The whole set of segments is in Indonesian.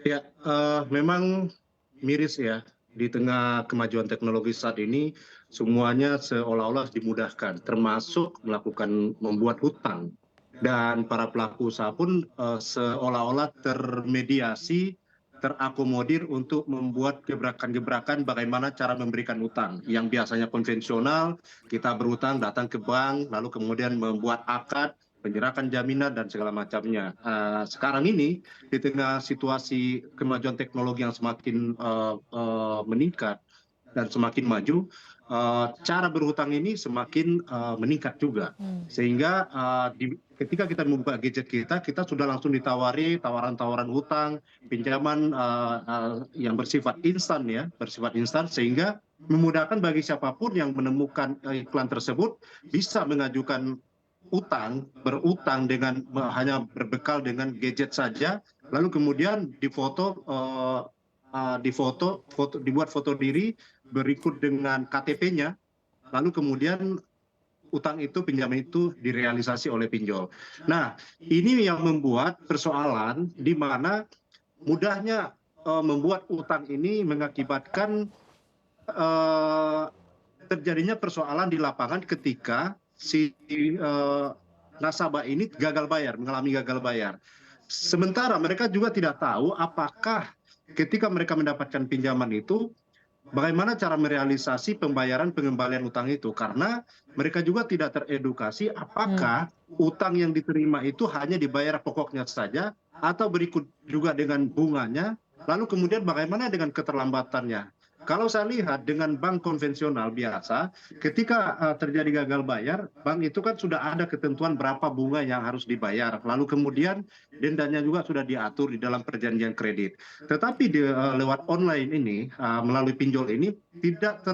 Ya, memang miris ya, di tengah kemajuan teknologi saat ini, semuanya seolah-olah dimudahkan, termasuk membuat hutang. Dan para pelaku usaha pun seolah-olah termediasi, terakomodir untuk membuat gebrakan-gebrakan bagaimana cara memberikan utang. Yang biasanya konvensional, kita berutang datang ke bank, lalu kemudian membuat akad, penyerahan jaminan dan segala macamnya. Sekarang ini di tengah situasi kemajuan teknologi yang semakin meningkat dan semakin maju, cara berhutang ini semakin meningkat juga. Hmm. Sehingga ketika kita membuka gadget kita, kita sudah langsung ditawari tawaran-tawaran hutang, pinjaman yang bersifat instan ya, bersifat instan sehingga memudahkan bagi siapapun yang menemukan iklan tersebut bisa mengajukan berutang dengan hanya berbekal dengan gadget saja, lalu kemudian dibuat foto diri berikut dengan KTP-nya, lalu kemudian utang itu, pinjaman itu direalisasi oleh pinjol. Nah, ini yang membuat persoalan di mana mudahnya membuat utang ini mengakibatkan eh, terjadinya persoalan di lapangan ketika si nasabah ini gagal bayar, mengalami gagal bayar. Sementara mereka juga tidak tahu apakah ketika mereka mendapatkan pinjaman itu, bagaimana cara merealisasi pembayaran pengembalian utang itu. Karena mereka juga tidak teredukasi Hmm. apakah utang yang diterima itu hanya dibayar pokoknya saja, atau berikut juga dengan bunganya, lalu kemudian bagaimana dengan keterlambatannya. Kalau saya lihat dengan bank konvensional biasa, ketika terjadi gagal bayar, bank itu kan sudah ada ketentuan berapa bunga yang harus dibayar. Lalu kemudian dendanya juga sudah diatur di dalam perjanjian kredit. Tetapi lewat online ini, melalui pinjol ini, tidak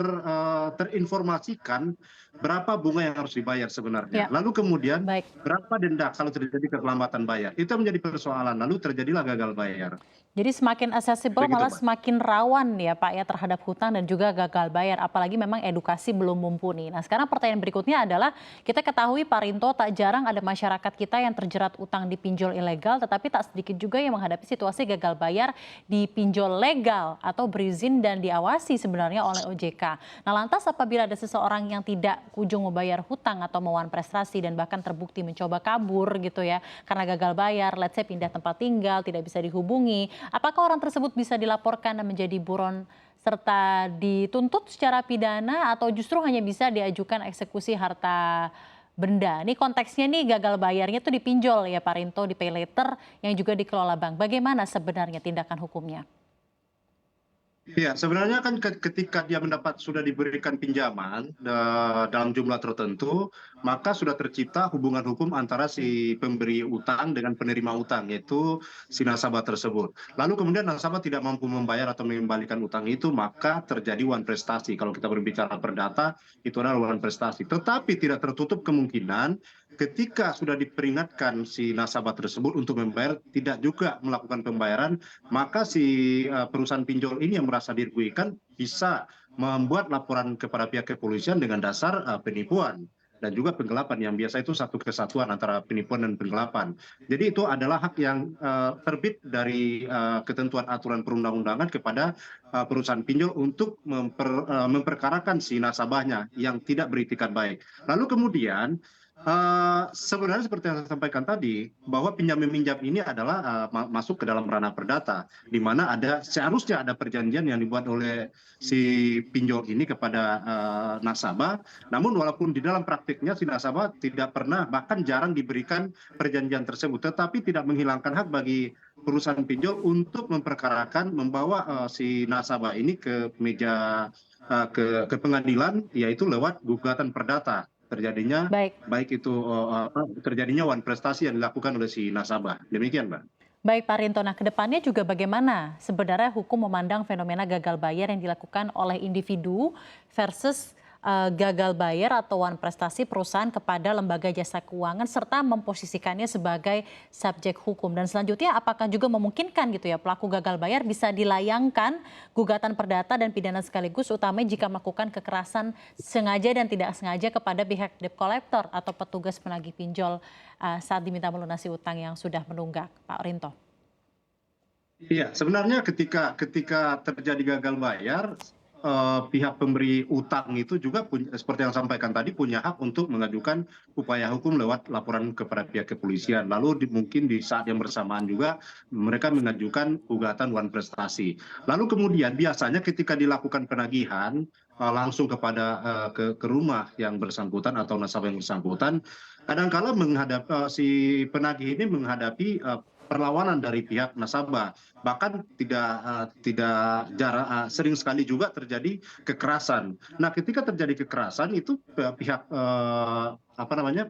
terinformasikan berapa bunga yang harus dibayar sebenarnya. Ya, Lalu kemudian baik. berapa denda kalau terjadi keterlambatan bayar. Itu menjadi persoalan. Lalu terjadilah gagal bayar. Jadi semakin accessible Begitu, malah Pak. semakin rawan ya Pak ya terhadap hutang dan juga gagal bayar. Apalagi memang edukasi belum mumpuni. Nah sekarang pertanyaan berikutnya adalah kita ketahui Pak Rinto tak jarang ada masyarakat kita yang terjerat utang di pinjol ilegal. Tetapi tak sedikit juga yang menghadapi situasi gagal bayar di pinjol legal atau berizin dan diawasi sebenarnya oleh OJK. Nah lantas apabila ada seseorang yang tidak kunjung membayar hutang atau mewan prestasi dan bahkan terbukti mencoba kabur gitu ya karena gagal bayar, let's say pindah tempat tinggal, tidak bisa dihubungi. Apakah orang tersebut bisa dilaporkan dan menjadi buron serta dituntut secara pidana atau justru hanya bisa diajukan eksekusi harta benda? Ini konteksnya nih gagal bayarnya tuh dipinjol ya Pak Rinto, di pay later yang juga dikelola bank. Bagaimana sebenarnya tindakan hukumnya? Iya, sebenarnya kan ketika dia sudah diberikan pinjaman dalam jumlah tertentu, maka sudah tercipta hubungan hukum antara si pemberi utang dengan penerima utang, yaitu si nasabah tersebut. Lalu kemudian nasabah tidak mampu membayar atau mengembalikan utang itu, maka terjadi wan prestasi. Kalau kita berbicara perdata, itu adalah wan prestasi. Tetapi tidak tertutup kemungkinan ketika sudah diperingatkan si nasabah tersebut untuk membayar, tidak juga melakukan pembayaran, maka si perusahaan pinjol ini yang merasa dirugikan bisa membuat laporan kepada pihak kepolisian dengan dasar penipuan dan juga penggelapan, yang biasa itu satu kesatuan antara penipuan dan penggelapan. Jadi itu adalah hak yang terbit dari ketentuan aturan perundang-undangan kepada perusahaan pinjol untuk memperkarakan si nasabahnya yang tidak beritikat baik. Lalu kemudian sebenarnya seperti yang saya sampaikan tadi, bahwa pinjam meminjam ini adalah masuk ke dalam ranah perdata, di mana seharusnya ada perjanjian yang dibuat oleh si pinjol ini kepada nasabah. Namun walaupun di dalam praktiknya si nasabah tidak pernah, bahkan jarang diberikan perjanjian tersebut, tetapi tidak menghilangkan hak bagi perusahaan pinjol untuk memperkarakan, membawa si nasabah ini ke meja ke pengadilan, yaitu lewat gugatan perdata terjadinya, Baik. baik itu terjadinya wan prestasi yang dilakukan oleh si nasabah. Demikian, Mbak. Baik Pak Rinto, nah kedepannya juga bagaimana sebenarnya hukum memandang fenomena gagal bayar yang dilakukan oleh individu versus gagal bayar atau wan prestasi perusahaan kepada lembaga jasa keuangan serta memposisikannya sebagai subjek hukum. Dan selanjutnya apakah juga memungkinkan gitu ya pelaku gagal bayar bisa dilayangkan gugatan perdata dan pidana sekaligus utamanya jika melakukan kekerasan sengaja dan tidak sengaja kepada pihak debt collector atau petugas penagih pinjol saat diminta melunasi utang yang sudah menunggak, Pak Rinto. Iya, sebenarnya ketika terjadi gagal bayar, pihak pemberi utang itu juga seperti yang sampaikan tadi, punya hak untuk mengajukan upaya hukum lewat laporan kepada pihak kepolisian. Lalu mungkin di saat yang bersamaan juga mereka mengajukan gugatan wan prestasi. Lalu kemudian biasanya ketika dilakukan penagihan langsung ke rumah yang bersangkutan atau nasabah yang bersangkutan, kadangkala si penagih ini menghadapi perlawanan dari pihak nasabah, bahkan tidak sering sekali juga terjadi kekerasan. Nah, ketika terjadi kekerasan itu pihak apa namanya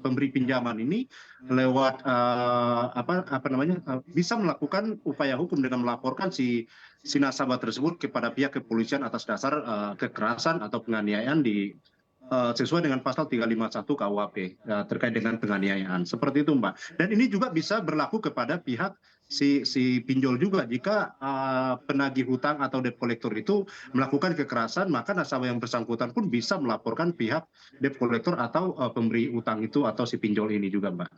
pemberi pinjaman ini lewat apa namanya bisa melakukan upaya hukum dengan melaporkan si nasabah tersebut kepada pihak kepolisian atas dasar kekerasan atau penganiayaan sesuai dengan pasal 351 KUHP terkait dengan penganiayaan. Seperti itu, Mbak. Dan ini juga bisa berlaku kepada pihak si pinjol juga. Jika penagih hutang atau debt collector itu melakukan kekerasan, maka nasabah yang bersangkutan pun bisa melaporkan pihak debt collector atau pemberi utang itu atau si pinjol ini juga, Mbak.